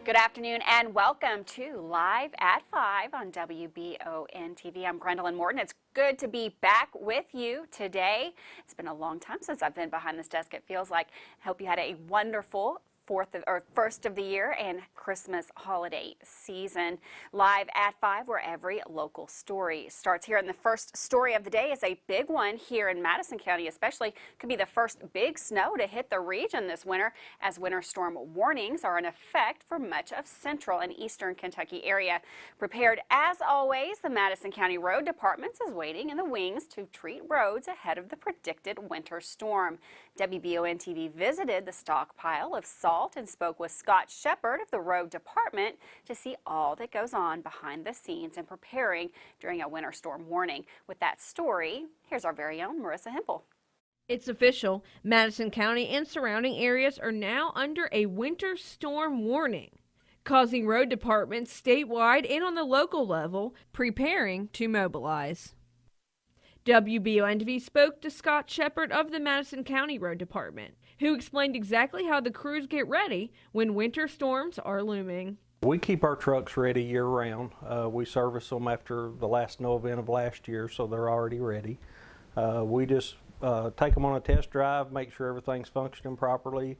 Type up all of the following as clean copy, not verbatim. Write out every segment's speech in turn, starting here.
Good afternoon and welcome to Live at 5 on WBON TV. I'm Gwendolyn Morton. It's good to be back with you today. It's been a long time since I've been behind this desk, it feels like. I hope you had a wonderful first of the year and Christmas holiday season. Live at 5, where every local story starts here. And the first story of the day is a big one here in Madison County, especially. Could be the first big snow to hit the region this winter, as winter storm warnings are in effect for much of central and eastern Kentucky area. Prepared as always, the Madison County Road Department is waiting in the wings to treat roads ahead of the predicted winter storm. WBON TV visited the stockpile of salt and spoke with Scott Shepard of the Road Department to see all that goes on behind the scenes in preparing during a winter storm warning. With that story, here's our very own Marissa Hempel. It's official. Madison County and surrounding areas are now under a winter storm warning, causing road departments statewide and on the local level preparing to mobilize. WBON TV spoke to Scott Shepard of the Madison County Road Department, who explained exactly how the crews get ready when winter storms are looming. We keep our trucks ready year-round. We service them after the last snow event of last year, so they're already ready. We just take them on a test drive, make sure everything's functioning properly,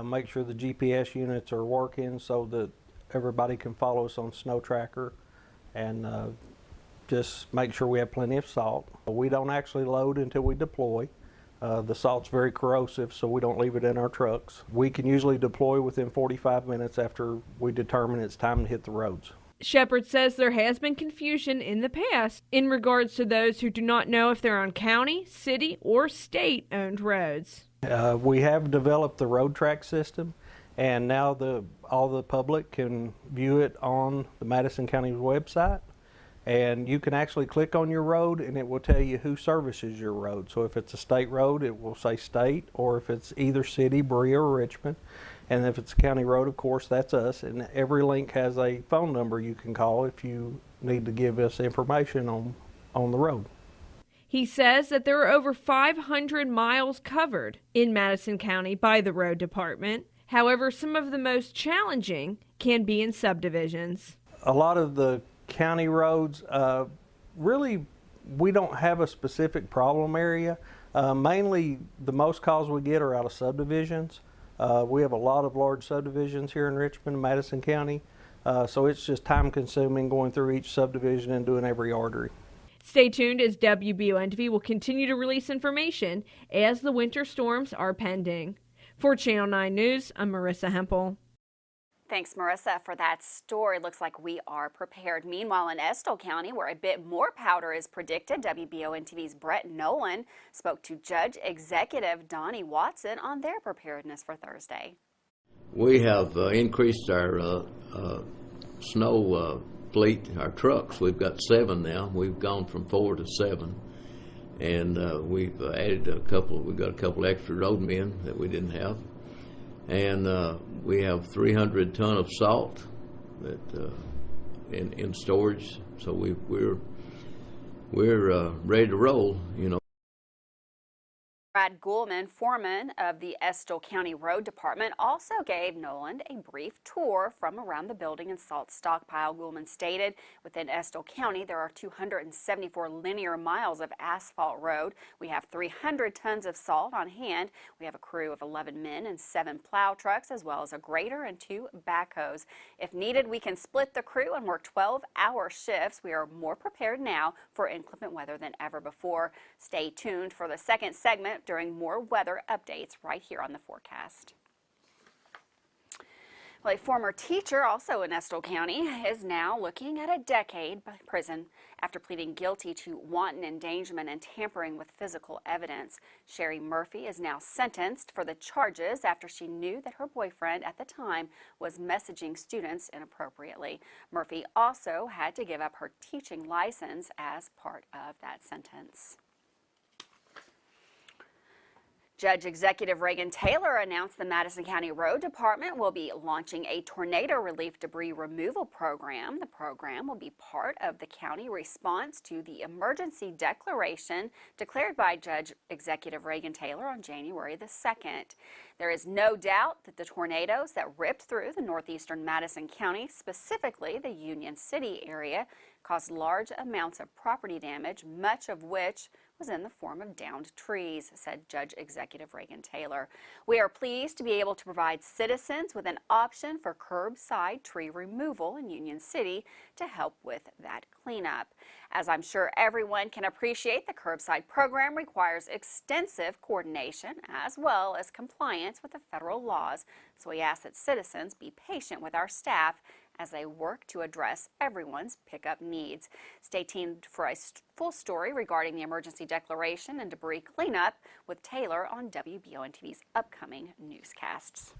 make sure the GPS units are working so that everybody can follow us on Snow Tracker, and just make sure we have plenty of salt. We don't actually load until we deploy. The salt's very corrosive, so we don't leave it in our trucks. We can usually deploy within 45 minutes after we determine it's time to hit the roads. Shepard says there has been confusion in the past in regards to those who do not know if they're on county, city, or state-owned roads. We have developed the road track system, and now all the public can view it on the Madison County website. And you can actually click on your road and it will tell you who services your road. So if it's a state road, it will say state, or if it's either city, Berea, or Richmond. And if it's a county road, of course, that's us. And every link has a phone number you can call if you need to give us information on the road. He says that there are over 500 miles covered in Madison County by the road department. However, some of the most challenging can be in subdivisions. A lot of the county roads, really we don't have a specific problem area. Mainly the most calls we get are out of subdivisions. We have a lot of large subdivisions here in Richmond and Madison County, so it's just time consuming going through each subdivision and doing every artery. Stay tuned as WBON TV will continue to release information as the winter storms are pending. For Channel 9 News, I'm Marissa Hempel. Thanks, Marissa, for that story. Looks like we are prepared. Meanwhile, in Estill County, where a bit more powder is predicted, WBON TV's Brett Nolan spoke to Judge Executive Donnie Watson on their preparedness for Thursday. We have increased our snow fleet, our trucks. We've got 7 now. We've gone from 4 to 7. And we've added we've got a couple extra roadmen that we didn't have. And we have 300 ton of salt that in storage, so we're ready to roll, you know. Brad Goulman, foreman of the Estill County Road Department, also gave Nolan a brief tour from around the building and salt stockpile. Goulman stated within Estill County there are 274 linear miles of asphalt road. We have 300 tons of salt on hand. We have a crew of 11 men and 7 plow trucks, as well as a grader and 2 backhoes. If needed, we can split the crew and work 12-hour shifts. We are more prepared now for inclement weather than ever before. Stay tuned for the second segment during more weather updates right here on the forecast. Well, a former teacher, also in Estill County, is now looking at a decade in prison after pleading guilty to wanton endangerment and tampering with physical evidence. Sherry Murphy is now sentenced for the charges after she knew that her boyfriend at the time was messaging students inappropriately. Murphy also had to give up her teaching license as part of that sentence. Judge Executive Reagan Taylor announced the Madison County Road Department will be launching a tornado relief debris removal program. The program will be part of the county response to the emergency declaration declared by Judge Executive Reagan Taylor on January the 2nd. There is no doubt that the tornadoes that ripped through the northeastern Madison County, specifically the Union City area, caused large amounts of property damage, much of which was in the form of downed trees, said Judge Executive Reagan Taylor. We are pleased to be able to provide citizens with an option for curbside tree removal in Union City to help with that cleanup. As I'm sure everyone can appreciate, the curbside program requires extensive coordination as well as compliance with the federal laws, so we ask that citizens be patient with our staff as they work to address everyone's pickup needs. Stay tuned for a full story regarding the emergency declaration and debris cleanup with Taylor on WBON-TV's upcoming newscasts.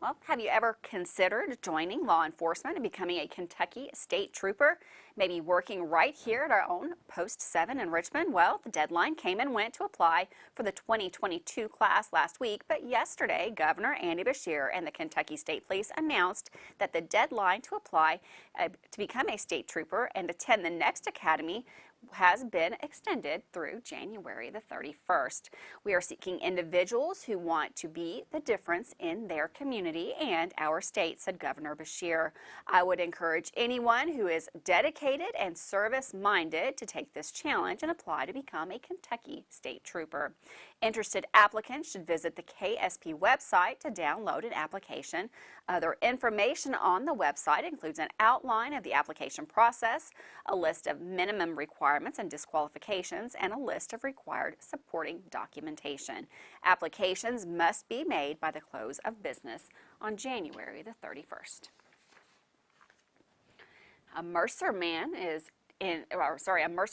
Well, have you ever considered joining law enforcement and becoming a Kentucky State Trooper? Maybe working right here at our own Post 7 in Richmond? Well, the deadline came and went to apply for the 2022 class last week, but yesterday, Governor Andy Beshear and the Kentucky State Police announced that the deadline to apply to become a state trooper and attend the next academy has been extended through January the 31st. We are seeking individuals who want to be the difference in their community and our state, said Governor Beshear. I would encourage anyone who is dedicated and service-minded to take this challenge and apply to become a Kentucky State Trooper. Interested applicants should visit the KSP website to download an application. Other information on the website includes an outline of the application process, a list of minimum requirements and disqualifications, and a list of required supporting documentation. Applications must be made by the close of business on January the 31st. A Mercer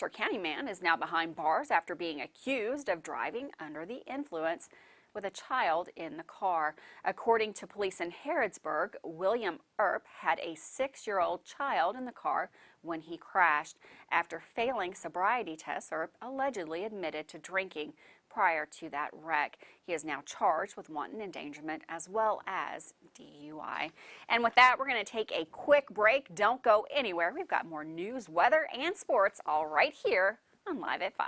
County man is now behind bars after being accused of driving under the influence with a child in the car. According to police in Harrodsburg, William Earp had a 6-year-old child in the car when he crashed. After failing sobriety tests, Earp allegedly admitted to drinking prior to that wreck. He is now charged with wanton endangerment as well as DUI. And with that, we're going to take a quick break. Don't go anywhere. We've got more news, weather, and sports all right here on Live at 5.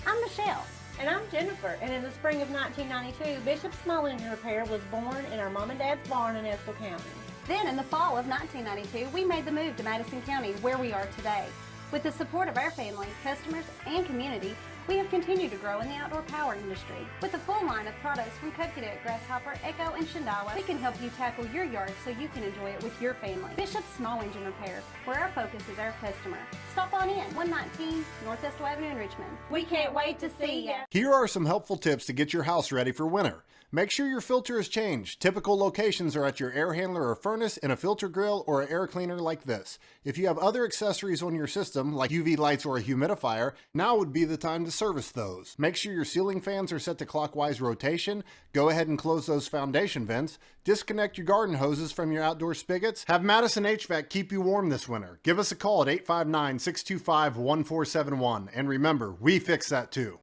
I'm Michelle. And I'm Jennifer. And in the spring of 1992, Bishop Small Engine Repair was born in our mom and dad's barn in Estill County. Then in the fall of 1992, we made the move to Madison County, where we are today. With the support of our family, customers, and community, we have continued to grow in the outdoor power industry. With a full line of products from Coconut, Grasshopper, Echo, and Shindawa, we can help you tackle your yard so you can enjoy it with your family. Bishop Small Engine Repair, where our focus is our customer. Stop on in, 119 North Estill Avenue in Richmond. We can't wait to see you. Here are some helpful tips to get your house ready for winter. Make sure your filter is changed. Typical locations are at your air handler or furnace, and a filter grill or an air cleaner like this. If you have other accessories on your system, like UV lights or a humidifier, now would be the time to service those. Make sure your ceiling fans are set to clockwise rotation. Go ahead and close those foundation vents. Disconnect your garden hoses from your outdoor spigots. Have Madison HVAC keep you warm this winter. Give us a call at 859-625-1471. And remember, we fix that too.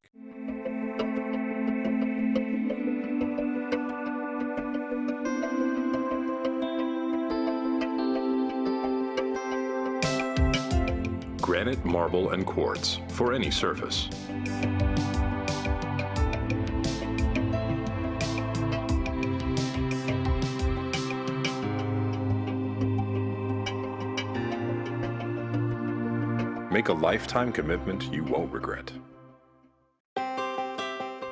Granite, marble, and quartz for any surface. Make a lifetime commitment you won't regret.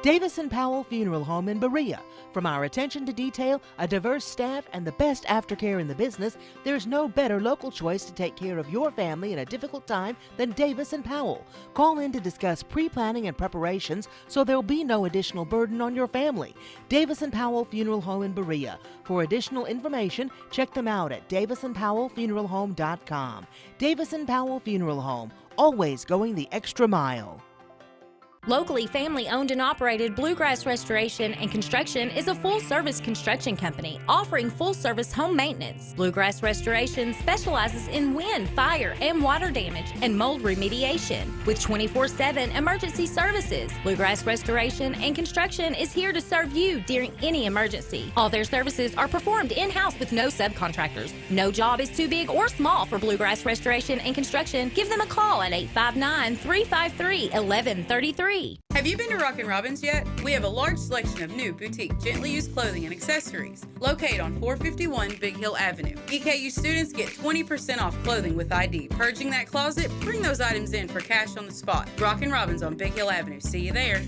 Davis & Powell Funeral Home in Berea. From our attention to detail, a diverse staff, and the best aftercare in the business, there's no better local choice to take care of your family in a difficult time than Davis & Powell. Call in to discuss pre-planning and preparations so there'll be no additional burden on your family. Davis & Powell Funeral Home in Berea. For additional information, check them out at davisandpowellfuneralhome.com. Davis & Powell Funeral Home, always going the extra mile. Locally family-owned and operated Bluegrass Restoration and Construction is a full-service construction company offering full-service home maintenance. Bluegrass Restoration specializes in wind, fire, and water damage and mold remediation with 24/7 emergency services. Bluegrass Restoration and Construction is here to serve you during any emergency. All their services are performed in-house with no subcontractors. No job is too big or small for Bluegrass Restoration and Construction. Give them a call at 859-353-1133. Have you been to Rockin' Robin's yet? We have a large selection of new boutique, gently used clothing and accessories located on 451 Big Hill Avenue. EKU students get 20% off clothing with ID. Purging that closet? Bring those items in for cash on the spot. Rockin' Robin's on Big Hill Avenue. See you there.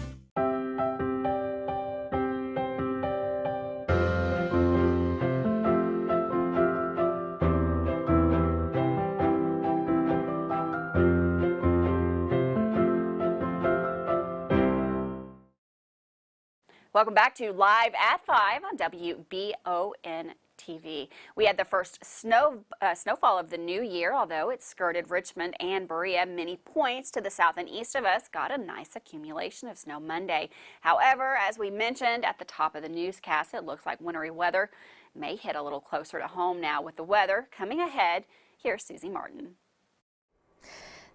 Welcome back to Live at 5 on WBON TV. We had the first snowfall of the new year, although it skirted Richmond and Berea. Many points to the south and east of us got a nice accumulation of snow Monday. However, as we mentioned at the top of the newscast, it looks like wintry weather may hit a little closer to home now with the weather coming ahead. Here's Susie Martin.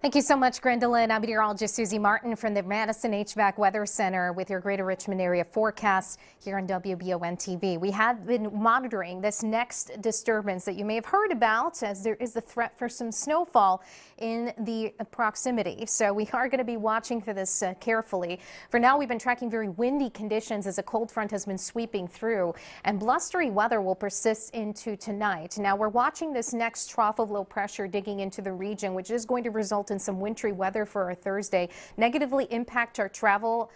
Thank you so much, Gwendolyn. I'm meteorologist Susie Martin from the Madison HVAC Weather Center with your Greater Richmond area forecast here on WBON TV. We have been monitoring this next disturbance that you may have heard about, as there is the threat for some snowfall in the proximity. So we are going to be watching for this carefully. For now, we've been tracking very windy conditions as a cold front has been sweeping through, and blustery weather will persist into tonight. Now we're watching this next trough of low pressure digging into the region, which is going to result in some wintry weather for our Thursday, negatively impact our travel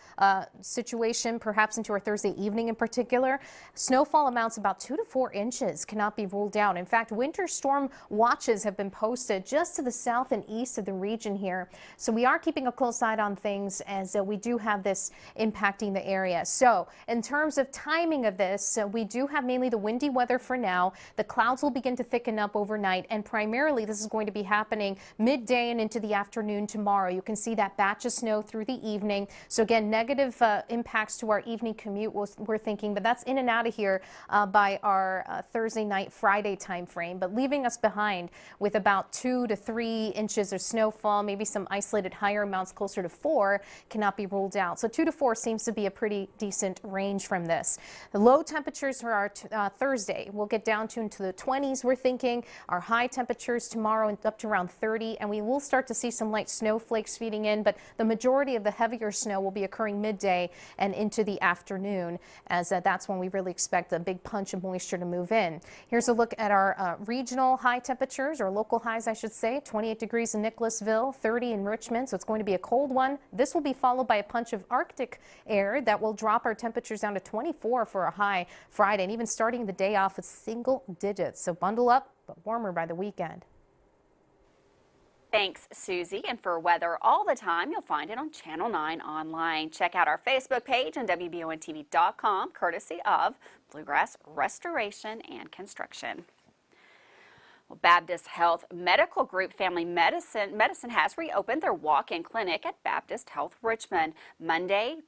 situation, perhaps into our Thursday evening in particular. Snowfall amounts about 2 to 4 inches cannot be ruled out. In fact, winter storm watches have been posted just to the south and east of the region here. So we are keeping a close eye on things as we do have this impacting the area. So in terms of timing of this, we do have mainly the windy weather for now. The clouds will begin to thicken up overnight, and primarily this is going to be happening midday and into the afternoon tomorrow. You can see that batch of snow through the evening. So again, negative impacts to our evening commute, we're thinking, but that's in and out of here by our Thursday night, Friday time frame, but leaving us behind with about 2 to 3 inches of snowfall, maybe some isolated higher amounts closer to 4 cannot be ruled out. So 2 to 4 seems to be a pretty decent range from this. The low temperatures for our Thursday will get down to into the 20s, we're thinking. Our high temperatures tomorrow up to around 30, and we will start to see some light snowflakes feeding in, but the majority of the heavier snow will be occurring midday and into the afternoon, as that's when we really expect a big punch of moisture to move in. Here's a look at our regional high temperatures, or local highs I should say. 28 degrees in Nicholasville, 30 in Richmond, so it's going to be a cold one. This will be followed by a punch of Arctic air that will drop our temperatures down to 24 for a high Friday, and even starting the day off with single digits. So bundle up, but warmer by the weekend. Thanks, Susie. And for weather all the time, you'll find it on Channel 9 online. Check out our Facebook page on WBONTV.com, courtesy of Bluegrass Restoration and Construction. Well, Baptist Health Medical Group Family Medicine has reopened their walk-in clinic at Baptist Health Richmond Monday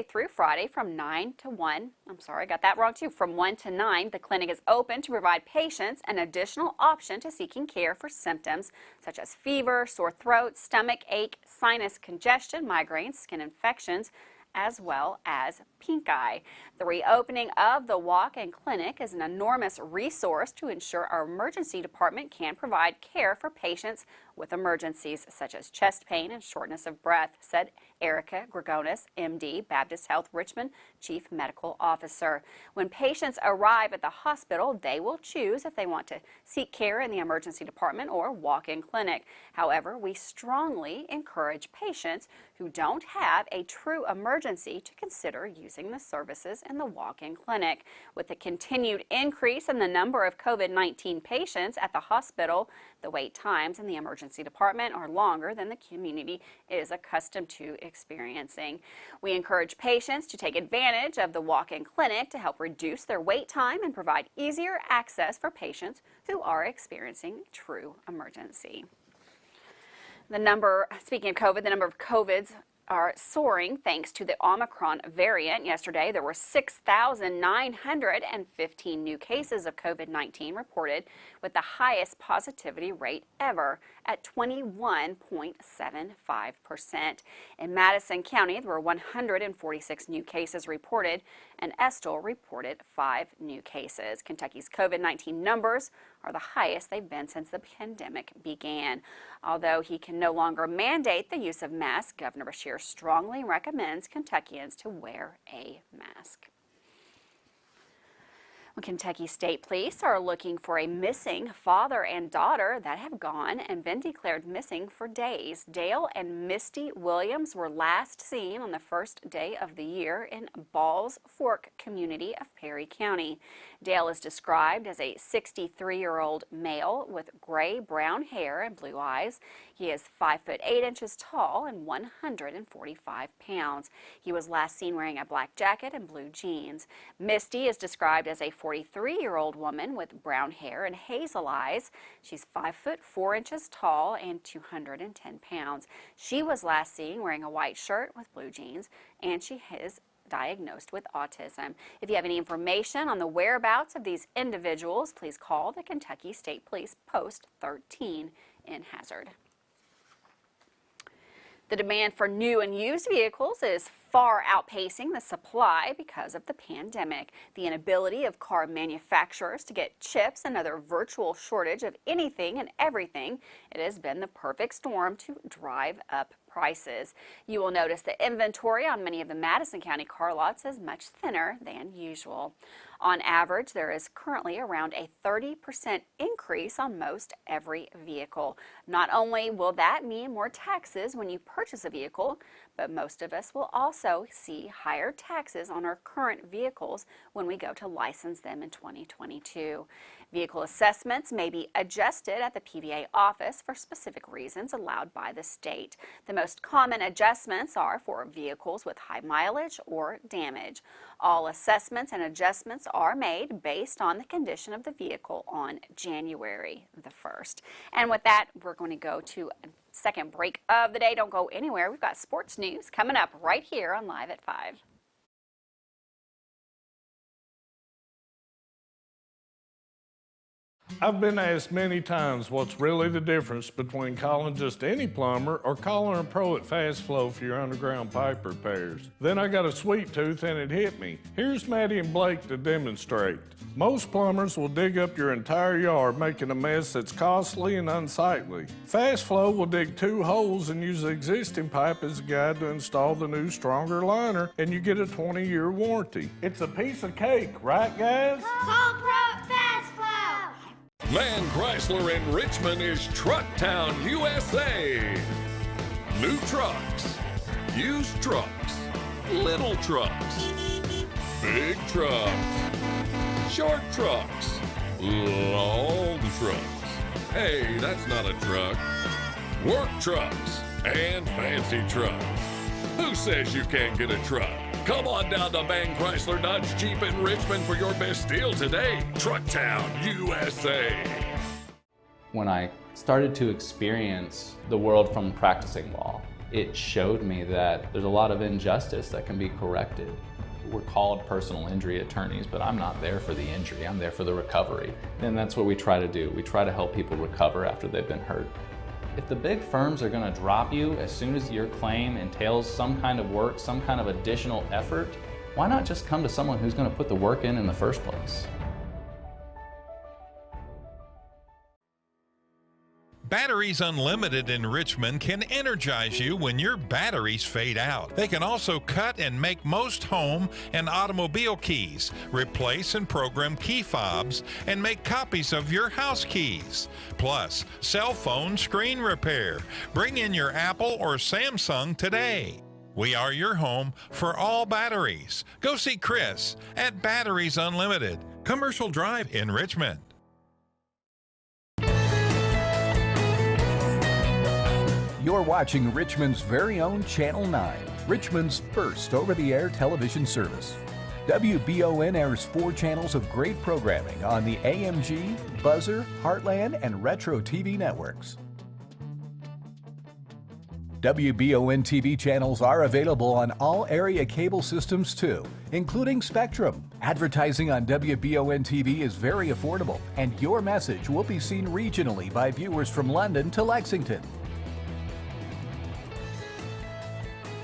through Friday from 9 to 1. I'm sorry, I got that wrong too. From 1 to 9, the clinic is open to provide patients an additional option to seeking care for symptoms such as fever, sore throat, stomach ache, sinus congestion, migraines, skin infections, as well as pink eye. The reopening of the walk-in clinic is an enormous resource to ensure our emergency department can provide care for patients with emergencies such as chest pain and shortness of breath, said Erica Gregonis, MD, Baptist Health Richmond Chief Medical Officer. When patients arrive at the hospital, they will choose if they want to seek care in the emergency department or walk-in clinic. However, we strongly encourage patients who don't have a true emergency to consider using the services in the walk-in clinic. With the continued increase in the number of COVID-19 patients at the hospital, the wait times in the emergency department are longer than the community is accustomed to experiencing. We encourage patients to take advantage of the walk-in clinic to help reduce their wait time and provide easier access for patients who are experiencing true emergency. Speaking of COVID, the number of are soaring thanks to the Omicron variant. Yesterday, there were 6,915 new cases of COVID-19 reported, with the highest positivity rate ever at 21.75%. In Madison County, there were 146 new cases reported, and Estill reported 5 new cases. Kentucky's COVID-19 numbers are the highest they've been since the pandemic began. Although he can no longer mandate the use of masks, Governor Beshear strongly recommends Kentuckians to wear a mask. Kentucky State Police are looking for a missing father and daughter that have gone and been declared missing for days. Dale and Misty Williams were last seen on the first day of the year in Balls Fork community of Perry County. Dale is described as a 63-year-old male with gray-brown hair and blue eyes. He is 5 foot 8 inches tall and 145 pounds. He was last seen wearing a black jacket and blue jeans. Misty is described as a 43-year-old woman with brown hair and hazel eyes. She's 5 foot 4 inches tall and 210 pounds. She was last seen wearing a white shirt with blue jeans, and she is diagnosed with autism. If you have any information on the whereabouts of these individuals, please call the Kentucky State Police Post 13 in Hazard. The demand for new and used vehicles is far outpacing the supply because of the pandemic. The inability of car manufacturers to get chips and another virtual shortage of anything and everything, it has been the perfect storm to drive up prices. You will notice the inventory on many of the Madison County car lots is much thinner than usual. On average, there is currently around a 30% increase on most every vehicle. Not only will that mean more taxes when you purchase a vehicle, but most of us will also see higher taxes on our current vehicles when we go to license them in 2022. Vehicle assessments may be adjusted at the PVA office for specific reasons allowed by the state. The most common adjustments are for vehicles with high mileage or damage. All assessments and adjustments are made based on the condition of the vehicle on January the 1st. And with that, we're going to go to a second break of the day. Don't go anywhere. We've got sports news coming up right here on Live at 5. I've been asked many times what's really the difference between calling just any plumber or calling a pro at Fast Flow for your underground pipe repairs. Then I got a sweet tooth and it hit me. Here's Maddie and Blake to demonstrate. Most plumbers will dig up your entire yard, making a mess that's costly and unsightly. Fast Flow will dig 2 holes and use the existing pipe as a guide to install the new, stronger liner, and you get a 20-year warranty. It's a piece of cake, right guys? Call Pro Fast Flow! Man Chrysler in Richmond is Truck Town, USA. New trucks, used trucks, little trucks, big trucks, short trucks, long trucks. Hey, that's not a truck. Work trucks and fancy trucks. Who says you can't get a truck? Come on down to Man Chrysler Dodge Jeep in Richmond for your best deal today. Truck Town, USA. When I started to experience the world from practicing law, it showed me that there's a lot of injustice that can be corrected. We're called personal injury attorneys, but I'm not there for the injury, I'm there for the recovery. And that's what we try to do. We try to help people recover after they've been hurt. If the big firms are going to drop you as soon as your claim entails some kind of work, some kind of additional effort, why not just come to someone who's going to put the work in the first place? Batteries Unlimited in Richmond can energize you when your batteries fade out. They can also cut and make most home and automobile keys, replace and program key fobs, and make copies of your house keys. Plus, cell phone screen repair. Bring in your Apple or Samsung today. We are your home for all batteries. Go see Chris at Batteries Unlimited, Commercial Drive in Richmond. You're watching Richmond's very own Channel 9, Richmond's first over-the-air television service. WBON airs 4 channels of great programming on the AMG, Buzzer, Heartland, and Retro TV networks. WBON TV channels are available on all area cable systems too, including Spectrum. Advertising on WBON TV is very affordable, and your message will be seen regionally by viewers from London to Lexington.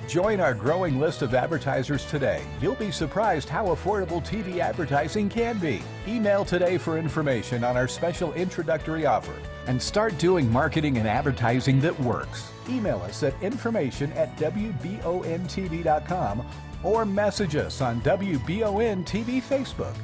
Join our growing list of advertisers today. You'll be surprised how affordable TV advertising can be. Email today for information on our special introductory offer and start doing marketing and advertising that works. Email us at information@wbontv.com or message us on WBON TV Facebook.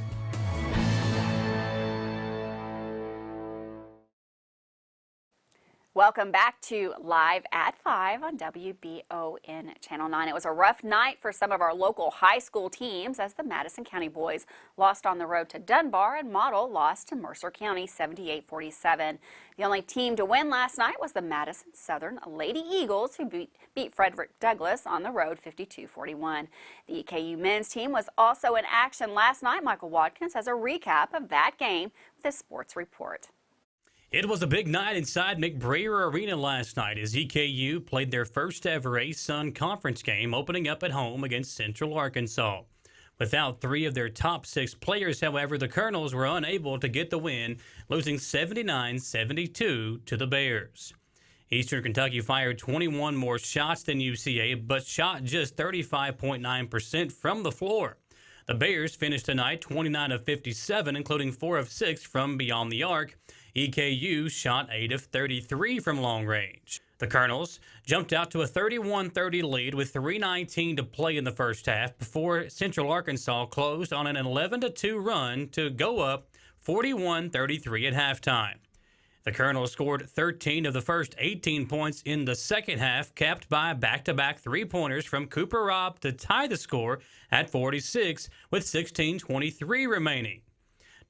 Welcome back to Live at 5 on WBON Channel 9. It was a rough night for some of our local high school teams as the Madison County boys lost on the road to Dunbar and Model lost to Mercer County 78-47. The only team to win last night was the Madison Southern Lady Eagles, who beat Frederick Douglass on the road 52-41. The EKU men's team was also in action last night. Michael Watkins has a recap of that game with his sports report. It was a big night inside McBrayer Arena last night as EKU played their first ever A-Sun conference game, opening up at home against Central Arkansas. Without 3 of their top 6 players, however, the Colonels were unable to get the win, losing 79-72 to the Bears. Eastern Kentucky fired 21 more shots than UCA, but shot just 35.9% from the floor. The Bears finished the night 29 of 57, including 4 of 6 from beyond the arc. EKU shot 8 of 33 from long range. The Colonels jumped out to a 31-30 lead with 3:19 to play in the first half before Central Arkansas closed on an 11-2 run to go up 41-33 at halftime. The Colonels scored 13 of the first 18 points in the second half, capped by back-to-back three-pointers from Cooper Robb to tie the score at 46 with 16:23 remaining.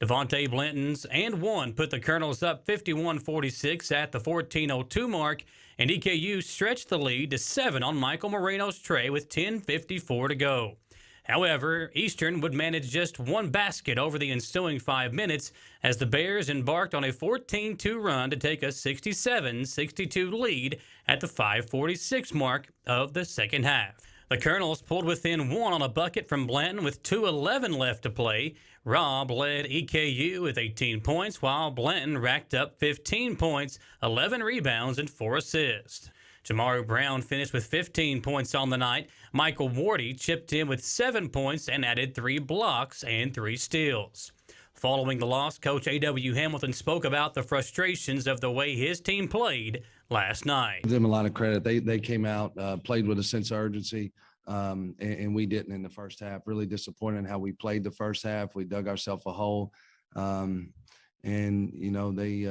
Devontae Blanton's and one put the Colonels up 51-46 at the 14:02 mark, and EKU stretched the lead to 7 on Michael Moreno's tray with 10:54 to go. However, Eastern would manage just one basket over the ensuing 5 minutes as the Bears embarked on a 14-2 run to take a 67-62 lead at the 5:46 mark of the second half. The Colonels pulled within 1 on a bucket from Blanton with 2:11 left to play. Robb led EKU with 18 points, while Blanton racked up 15 points, 11 rebounds, and 4 assists. Jamaru Brown finished with 15 points on the night. Michael Wardy chipped in with 7 points and added 3 blocks and 3 steals. Following the loss, Coach A.W. Hamilton spoke about the frustrations of the way his team played last night. Give them a lot of credit. They came out, played with a sense of urgency. And we didn't in the first half. Really disappointed in how we played the first half. We dug ourselves a hole, and you know we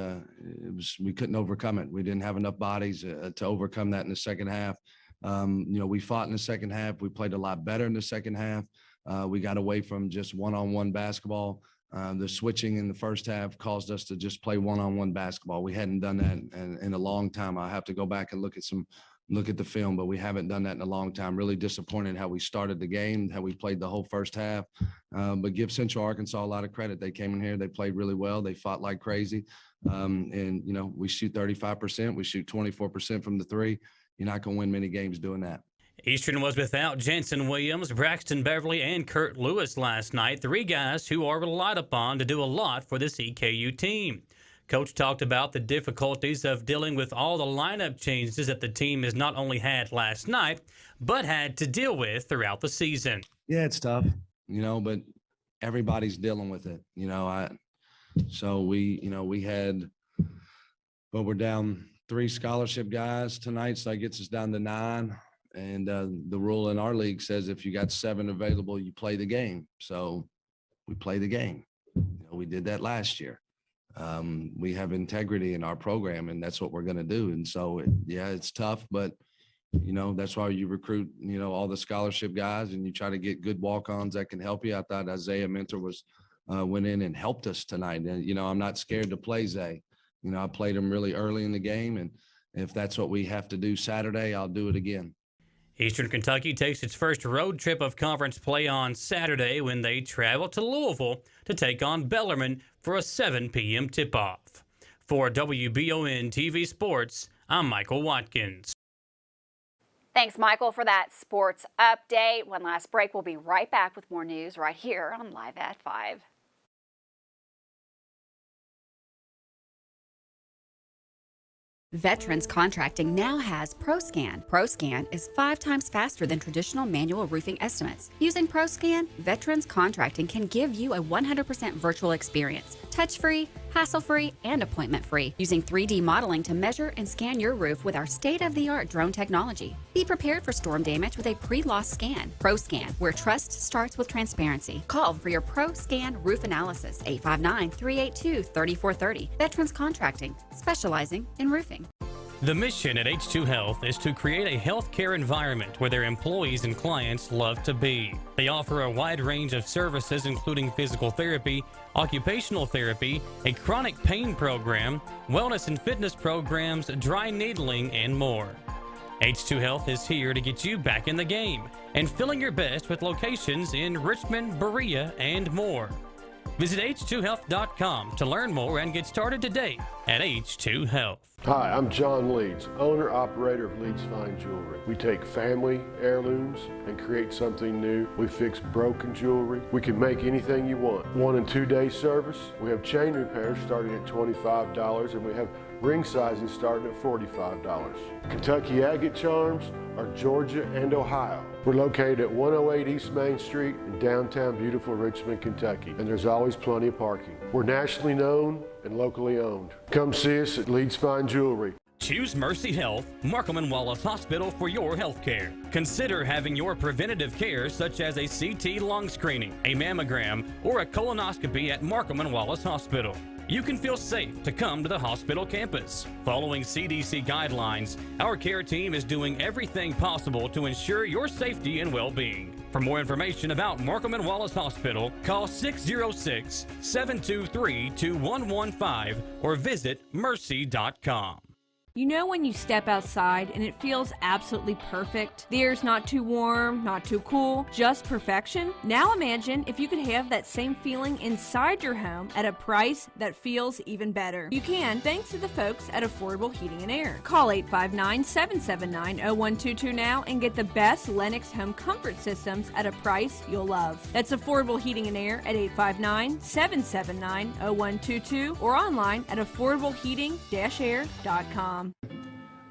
couldn't overcome it. We didn't have enough bodies to overcome that in the second half. You know, we fought in the second half. We played a lot better in the second half. We got away from just one-on-one basketball. The switching in the first half caused us to just play one-on-one basketball. We hadn't done that in a long time. I have to go back and look at the film, but we haven't done that in a long time. Really disappointed how we started the game, how we played the whole first half. But give Central Arkansas a lot of credit. They came in here, they played really well. They fought like crazy. And, you know, we shoot 35%. We shoot 24% from the three. You're not going to win many games doing that. Eastern was without Jensen Williams, Braxton Beverly, and Kurt Lewis last night, 3 guys who are relied upon to do a lot for this EKU team. Coach talked about the difficulties of dealing with all the lineup changes that the team has not only had last night, but had to deal with throughout the season. Yeah, it's tough, you know, but everybody's dealing with it, you know. So we had, but we're down 3 scholarship guys tonight, so that gets us down to 9. And the rule in our league says if you got 7 available, you play the game. So we play the game. You know, we did that last year. We have integrity in our program, and that's what we're going to do. And so, it's tough, but, you know, that's why you recruit, you know, all the scholarship guys, and you try to get good walk-ons that can help you. I thought Isaiah Mentor went in and helped us tonight. And, you know, I'm not scared to play Zay. You know, I played him really early in the game, and if that's what we have to do Saturday, I'll do it again. Eastern Kentucky takes its first road trip of conference play on Saturday when they travel to Louisville to take on Bellarmine for a 7 p.m. tip-off. For WBON TV Sports, I'm Michael Watkins. Thanks, Michael, for that sports update. One last break. We'll be right back with more news right here on Live at 5. Veterans Contracting now has ProScan. ProScan is 5 times faster than traditional manual roofing estimates. Using ProScan, Veterans Contracting can give you a 100% virtual experience. Touch-free, hassle-free, and appointment-free, using 3D modeling to measure and scan your roof with our state-of-the-art drone technology. Be prepared for storm damage with a pre-loss scan. ProScan, where trust starts with transparency. Call for your ProScan roof analysis, 859-382-3430. Veterans Contracting, specializing in roofing. The mission at H2 Health is to create a healthcare environment where their employees and clients love to be. They offer a wide range of services including physical therapy, occupational therapy, a chronic pain program, wellness and fitness programs, dry needling, and more. H2 Health is here to get you back in the game and feeling your best with locations in Richmond, Berea, and more. Visit h2health.com to learn more and get started today at H2 Health. Hi, I'm John Leeds, owner-operator of Leeds Fine Jewelry. We take family heirlooms and create something new. We fix broken jewelry. We can make anything you want. 1 and 2 day service. We have chain repairs starting at $25 and we have ring sizing starting at $45. Kentucky agate charms are Georgia and Ohio. We're located at 108 East Main Street in downtown beautiful Richmond, Kentucky, and there's always plenty of parking. We're nationally known and locally owned. Come see us at Leeds Fine Jewelry. Choose Mercy Health, Markham and Wallace Hospital for your health care. Consider having your preventative care such as a CT lung screening, a mammogram, or a colonoscopy at Markham and Wallace Hospital. You can feel safe to come to the hospital campus. Following CDC guidelines, our care team is doing everything possible to ensure your safety and well-being. For more information about Markham and Wallace Hospital, call 606-723-2115 or visit mercy.com. You know when you step outside and it feels absolutely perfect? The air's not too warm, not too cool, just perfection? Now imagine if you could have that same feeling inside your home at a price that feels even better. You can, thanks to the folks at Affordable Heating and Air. Call 859-779-0122 now and get the best Lennox home comfort systems at a price you'll love. That's Affordable Heating and Air at 859-779-0122 or online at affordableheating-air.com.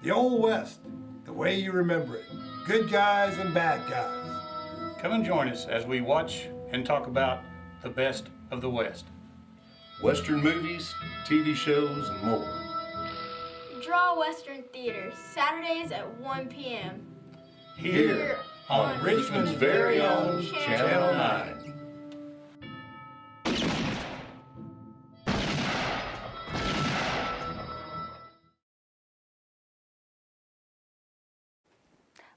The Old West, the way you remember it. Good guys and bad guys. Come and join us as we watch and talk about the best of the West. Western movies, TV shows, and more. Draw Western Theater, Saturdays at 1 p.m. Here on Richmond's very own Channel 9.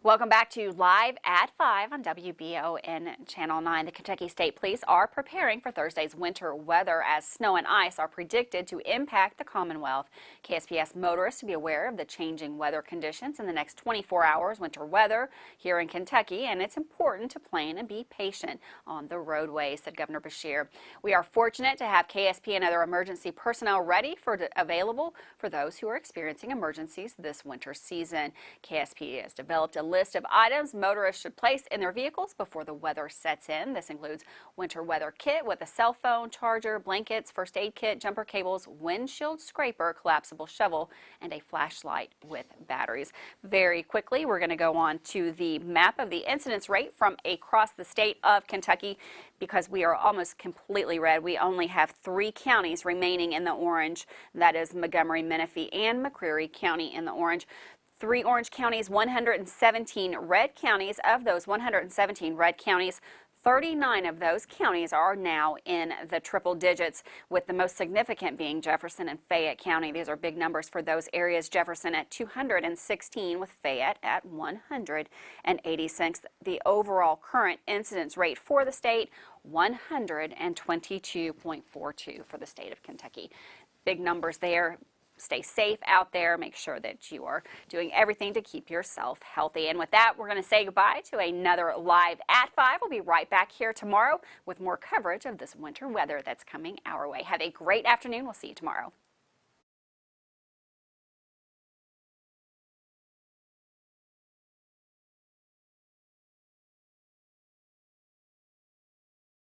Welcome back to Live at 5 on WBON Channel 9. The Kentucky State Police are preparing for Thursday's winter weather as snow and ice are predicted to impact the Commonwealth. KSPS motorists to be aware of the changing weather conditions in the next 24 hours winter weather here in Kentucky, and it's important to plan and be patient on the roadways, said Governor Beshear. We are fortunate to have KSP and other emergency personnel ready available for those who are experiencing emergencies this winter season. KSP has developed a list of items motorists should place in their vehicles before the weather sets in. This includes winter weather kit with a cell phone, charger, blankets, first aid kit, jumper cables, windshield scraper, collapsible shovel, and a flashlight with batteries. Very quickly, we're going to go on to the map of the incidence rate from across the state of Kentucky because we are almost completely red. We only have 3 counties remaining in the orange. That is Montgomery, Menifee, and McCreary County in the orange. 3 orange counties, 117 red counties. Of those 117 red counties, 39 of those counties are now in the triple digits, with the most significant being Jefferson and Fayette County. These are big numbers for those areas. Jefferson at 216 with Fayette at 186. The overall current incidence rate for the state, 122.42 for the state of Kentucky. Big numbers there. Stay safe out there. Make sure that you are doing everything to keep yourself healthy. And with that, we're going to say goodbye to another Live at 5. We'll be right back here tomorrow with more coverage of this winter weather that's coming our way. Have a great afternoon. We'll see you tomorrow.